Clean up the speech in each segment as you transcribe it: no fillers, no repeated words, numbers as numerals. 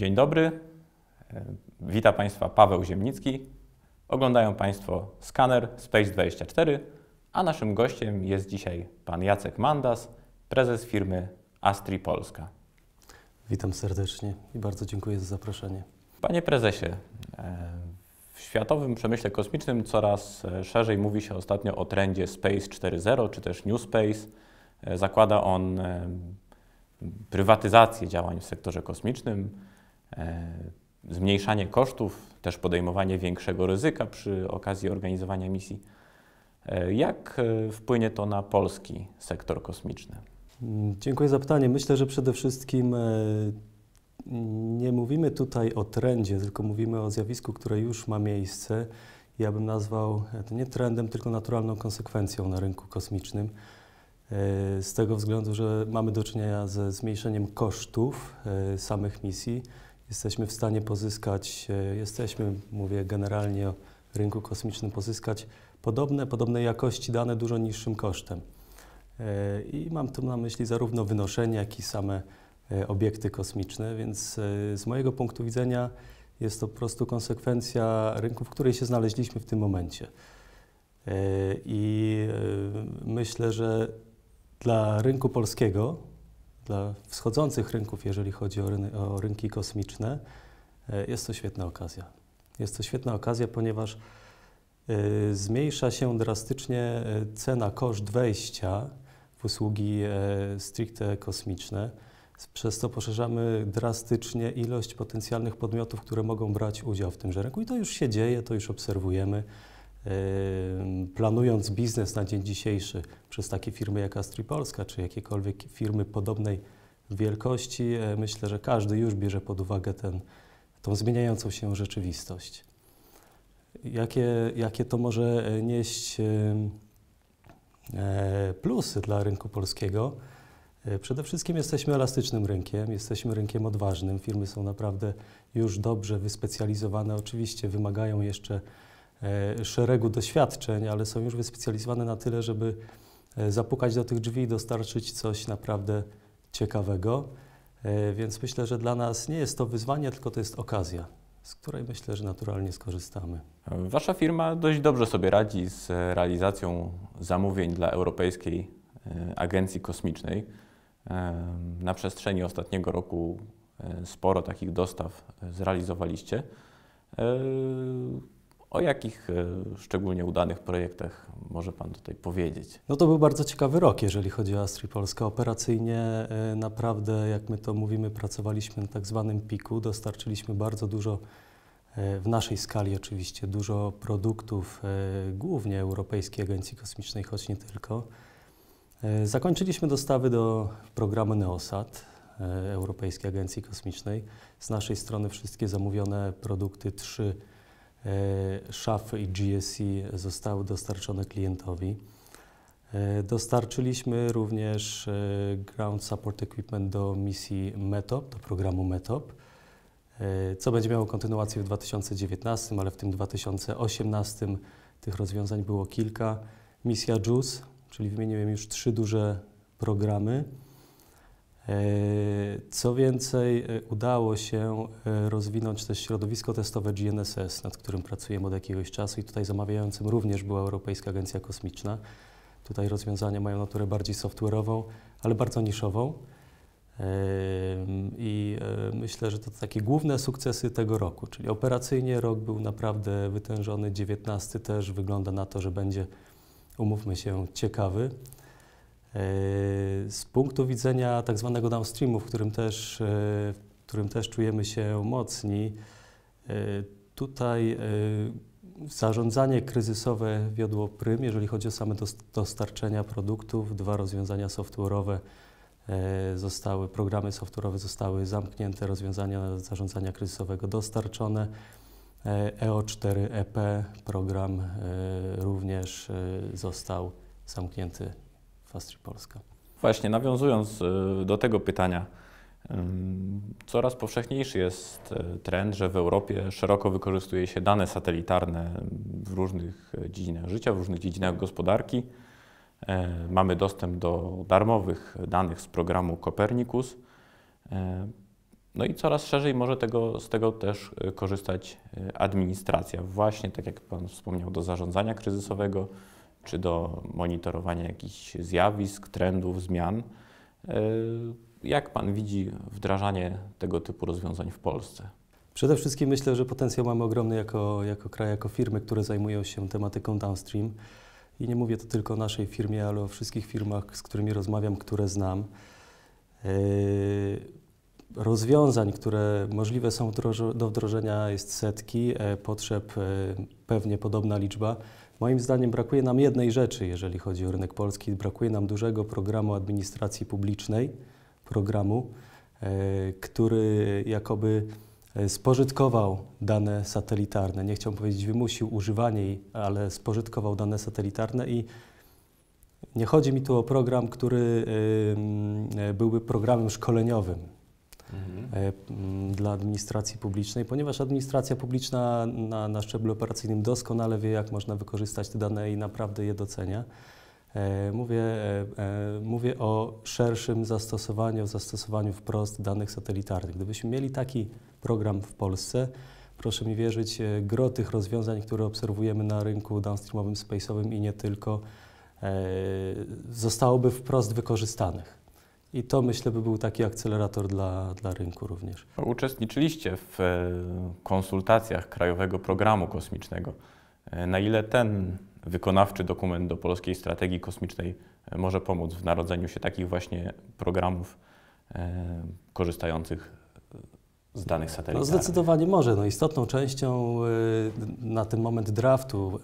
Dzień dobry, witam Państwa Paweł Ziemnicki. Oglądają Państwo Skaner Space24, a naszym gościem jest dzisiaj pan Jacek Mandas, prezes firmy Astri Polska. Witam serdecznie i bardzo dziękuję za zaproszenie. Panie prezesie, w światowym przemyśle kosmicznym coraz szerzej mówi się ostatnio o trendzie Space 4.0 czy też New Space. Zakłada on prywatyzację działań w sektorze kosmicznym, zmniejszanie kosztów, też podejmowanie większego ryzyka przy okazji organizowania misji. Jak wpłynie to na polski sektor kosmiczny? Dziękuję za pytanie. Myślę, że przede wszystkim nie mówimy tutaj o trendzie, tylko mówimy o zjawisku, które już ma miejsce. Ja bym nazwał to nie trendem, tylko naturalną konsekwencją na rynku kosmicznym. Z tego względu, że mamy do czynienia ze zmniejszeniem kosztów samych misji. Jesteśmy w stanie pozyskać, mówię generalnie o rynku kosmicznym, pozyskać podobnej jakości dane dużo niższym kosztem. I mam tu na myśli zarówno wynoszenie, jak i same obiekty kosmiczne, więc z mojego punktu widzenia jest to po prostu konsekwencja rynku, w której się znaleźliśmy w tym momencie. I myślę, że dla rynku polskiego, dla wschodzących rynków, jeżeli chodzi o rynki kosmiczne, jest to świetna okazja. Jest to świetna okazja, ponieważ zmniejsza się drastycznie koszt wejścia w usługi stricte kosmiczne. Przez to poszerzamy drastycznie ilość potencjalnych podmiotów, które mogą brać udział w tymże rynku. I to już się dzieje, to już obserwujemy. Planując biznes na dzień dzisiejszy przez takie firmy jak Astri Polska, czy jakiekolwiek firmy podobnej wielkości, myślę, że każdy już bierze pod uwagę tą zmieniającą się rzeczywistość. Jakie to może nieść plusy dla rynku polskiego? Przede wszystkim jesteśmy elastycznym rynkiem, jesteśmy rynkiem odważnym. Firmy są naprawdę już dobrze wyspecjalizowane. Oczywiście wymagają jeszcze szeregu doświadczeń, ale są już wyspecjalizowane na tyle, żeby zapukać do tych drzwi i dostarczyć coś naprawdę ciekawego. Więc myślę, że dla nas nie jest to wyzwanie, tylko to jest okazja, z której myślę, że naturalnie skorzystamy. Wasza firma dość dobrze sobie radzi z realizacją zamówień dla Europejskiej Agencji Kosmicznej. Na przestrzeni ostatniego roku sporo takich dostaw zrealizowaliście. O jakich szczególnie udanych projektach może Pan tutaj powiedzieć? No to był bardzo ciekawy rok, jeżeli chodzi o Astri Polska. Operacyjnie naprawdę, jak my to mówimy, pracowaliśmy na tak zwanym piku. Dostarczyliśmy bardzo dużo, w naszej skali oczywiście, dużo produktów, głównie Europejskiej Agencji Kosmicznej, choć nie tylko. Zakończyliśmy dostawy do programu NEOSAT, Europejskiej Agencji Kosmicznej. Z naszej strony wszystkie zamówione produkty, 3 szafy i GSE zostały dostarczone klientowi. Dostarczyliśmy również Ground Support Equipment do misji METOP, do programu METOP, co będzie miało kontynuację w 2019, ale w tym 2018 tych rozwiązań było kilka. Misja JUICE, czyli wymieniłem już 3 duże programy. Co więcej, udało się rozwinąć też środowisko testowe GNSS, nad którym pracujemy od jakiegoś czasu i tutaj zamawiającym również była Europejska Agencja Kosmiczna. Tutaj rozwiązania mają naturę bardziej software'ową, ale bardzo niszową. I myślę, że to takie główne sukcesy tego roku, czyli operacyjnie rok był naprawdę wytężony, 19 też wygląda na to, że będzie, umówmy się, ciekawy. Z punktu widzenia tak zwanego downstreamu, w którym też czujemy się mocni, tutaj zarządzanie kryzysowe wiodło prym, jeżeli chodzi o same dostarczenia produktów. 2 rozwiązania software'owe programy software'owe zostały zamknięte, rozwiązania zarządzania kryzysowego dostarczone. EO4EP program również został zamknięty w Astri Polska. Właśnie, nawiązując do tego pytania, coraz powszechniejszy jest trend, że w Europie szeroko wykorzystuje się dane satelitarne w różnych dziedzinach życia, w różnych dziedzinach gospodarki. Mamy dostęp do darmowych danych z programu Copernicus. No i coraz szerzej może z tego też korzystać administracja, właśnie tak jak Pan wspomniał, do zarządzania kryzysowego, czy do monitorowania jakichś zjawisk, trendów, zmian. Jak Pan widzi wdrażanie tego typu rozwiązań w Polsce? Przede wszystkim myślę, że potencjał mamy ogromny jako kraj, jako firmy, które zajmują się tematyką downstream. I nie mówię to tylko o naszej firmie, ale o wszystkich firmach, z którymi rozmawiam, które znam. Rozwiązań, które możliwe są do wdrożenia, jest setki, potrzeb pewnie podobna liczba. Moim zdaniem brakuje nam jednej rzeczy, jeżeli chodzi o rynek polski. Brakuje nam dużego programu administracji publicznej, który jakoby spożytkował dane satelitarne. Nie chciałbym powiedzieć wymusił używanie jej, ale spożytkował dane satelitarne i nie chodzi mi tu o program, który byłby programem szkoleniowym dla administracji publicznej, ponieważ administracja publiczna na szczeblu operacyjnym doskonale wie, jak można wykorzystać te dane i naprawdę je docenia. Mówię o szerszym zastosowaniu wprost danych satelitarnych. Gdybyśmy mieli taki program w Polsce, proszę mi wierzyć, gro tych rozwiązań, które obserwujemy na rynku downstreamowym, space'owym i nie tylko, zostałoby wprost wykorzystanych. I to, myślę, by był taki akcelerator dla rynku również. Uczestniczyliście w konsultacjach Krajowego Programu Kosmicznego. Na ile ten wykonawczy dokument do polskiej strategii kosmicznej może pomóc w narodzeniu się takich właśnie programów korzystających z danych satelitarnych? No zdecydowanie może. No, istotną częścią na ten moment draftu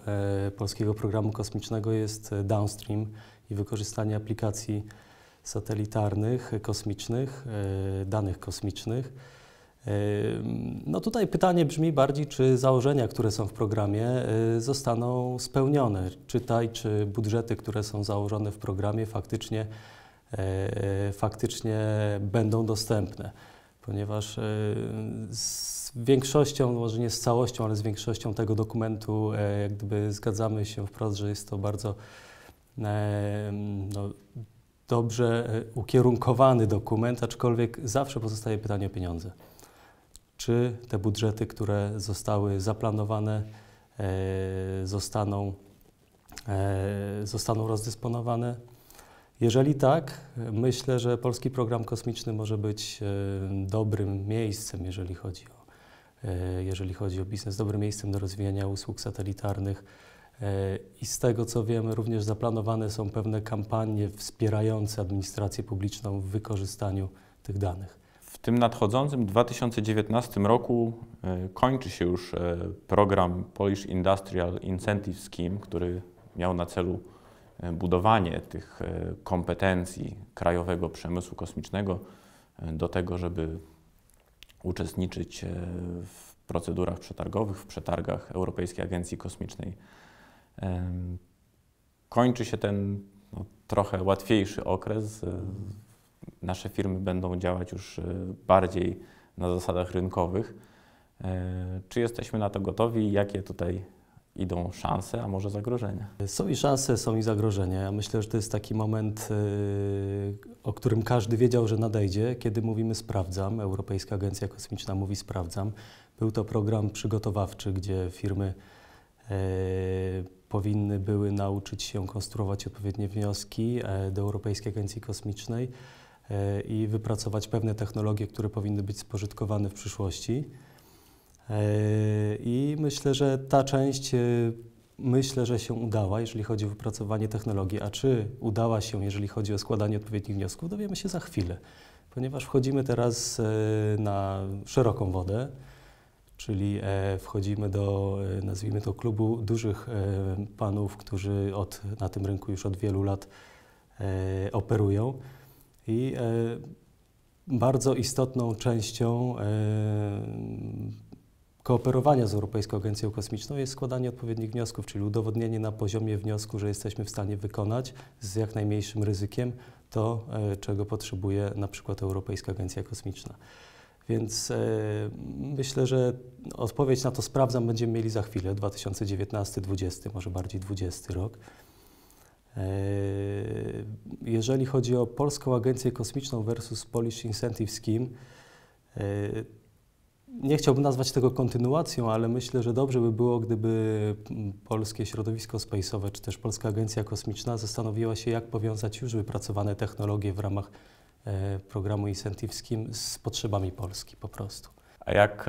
polskiego programu kosmicznego jest downstream i wykorzystanie aplikacji satelitarnych, kosmicznych, danych kosmicznych. No tutaj pytanie brzmi bardziej, czy założenia, które są w programie, zostaną spełnione. Czy budżety, które są założone w programie, faktycznie będą dostępne. Ponieważ z większością, może nie z całością, ale z większością tego dokumentu jak gdyby zgadzamy się wprost, że jest to bardzo dobrze ukierunkowany dokument, aczkolwiek zawsze pozostaje pytanie o pieniądze. Czy te budżety, które zostały zaplanowane, zostaną rozdysponowane? Jeżeli tak, myślę, że polski program kosmiczny może być dobrym miejscem, jeżeli chodzi o biznes, dobrym miejscem do rozwijania usług satelitarnych. I z tego, co wiemy, również zaplanowane są pewne kampanie wspierające administrację publiczną w wykorzystaniu tych danych. W tym nadchodzącym 2019 roku kończy się już program Polish Industrial Incentive Scheme, który miał na celu budowanie tych kompetencji krajowego przemysłu kosmicznego do tego, żeby uczestniczyć w procedurach przetargowych, w przetargach Europejskiej Agencji Kosmicznej. Kończy się ten trochę łatwiejszy okres. Nasze firmy będą działać już bardziej na zasadach rynkowych. Czy jesteśmy na to gotowi? Jakie tutaj idą szanse, a może zagrożenia? Są i szanse, są i zagrożenia. Ja myślę, że to jest taki moment, o którym każdy wiedział, że nadejdzie, kiedy mówimy sprawdzam. Europejska Agencja Kosmiczna mówi sprawdzam. Był to program przygotowawczy, gdzie firmy powinny były nauczyć się konstruować odpowiednie wnioski do Europejskiej Agencji Kosmicznej i wypracować pewne technologie, które powinny być spożytkowane w przyszłości. I myślę, że ta część się udała, jeżeli chodzi o wypracowanie technologii. A czy udała się, jeżeli chodzi o składanie odpowiednich wniosków, dowiemy się za chwilę, ponieważ wchodzimy teraz na szeroką wodę, czyli wchodzimy do, nazwijmy to, klubu dużych panów, którzy na tym rynku już od wielu lat operują. I bardzo istotną częścią kooperowania z Europejską Agencją Kosmiczną jest składanie odpowiednich wniosków, czyli udowodnienie na poziomie wniosku, że jesteśmy w stanie wykonać z jak najmniejszym ryzykiem to, czego potrzebuje na przykład Europejska Agencja Kosmiczna. Więc myślę, że odpowiedź na to sprawdzam będziemy mieli za chwilę, 2019-2020, może bardziej 2020 rok. Jeżeli chodzi o Polską Agencję Kosmiczną versus Polish Incentive Scheme, Nie chciałbym nazwać tego kontynuacją, ale myślę, że dobrze by było, gdyby polskie środowisko space'owe, czy też Polska Agencja Kosmiczna zastanowiła się, jak powiązać już wypracowane technologie w ramach programu Incentive Scheme z potrzebami Polski po prostu. A jak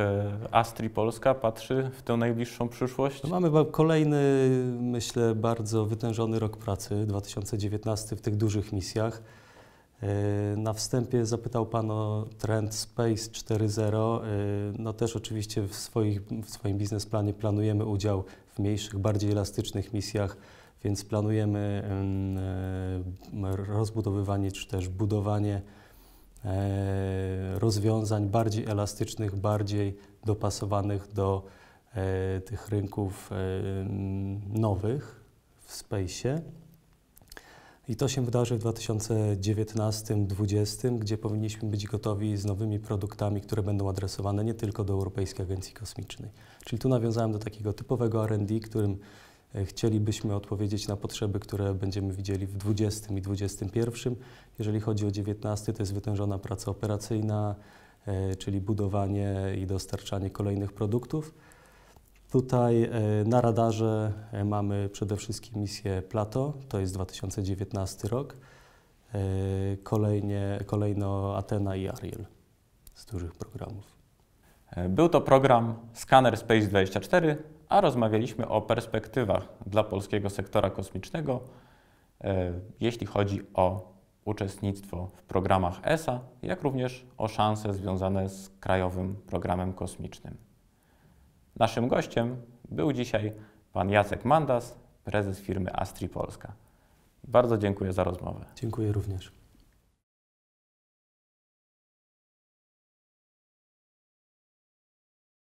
Astri Polska patrzy w tę najbliższą przyszłość? No mamy kolejny, myślę, bardzo wytężony rok pracy, 2019 w tych dużych misjach. Na wstępie zapytał Pan o trend Space 4.0. No też oczywiście w swoim biznesplanie planujemy udział w mniejszych, bardziej elastycznych misjach, więc planujemy rozbudowywanie czy też budowanie rozwiązań bardziej elastycznych, bardziej dopasowanych do tych rynków nowych w space'ie. I to się wydarzy w 2019-2020, gdzie powinniśmy być gotowi z nowymi produktami, które będą adresowane nie tylko do Europejskiej Agencji Kosmicznej. Czyli tu nawiązałem do takiego typowego R&D, którym chcielibyśmy odpowiedzieć na potrzeby, które będziemy widzieli w 2020 i 2021. Jeżeli chodzi o 2019, to jest wytężona praca operacyjna, czyli budowanie i dostarczanie kolejnych produktów. Tutaj na radarze mamy przede wszystkim misję Plato, to jest 2019 rok, kolejno Athena i Ariel z dużych programów. Był to program Scanner Space 24, a rozmawialiśmy o perspektywach dla polskiego sektora kosmicznego, jeśli chodzi o uczestnictwo w programach ESA, jak również o szanse związane z krajowym programem kosmicznym. Naszym gościem był dzisiaj pan Jacek Mandas, prezes firmy Astri Polska. Bardzo dziękuję za rozmowę. Dziękuję również.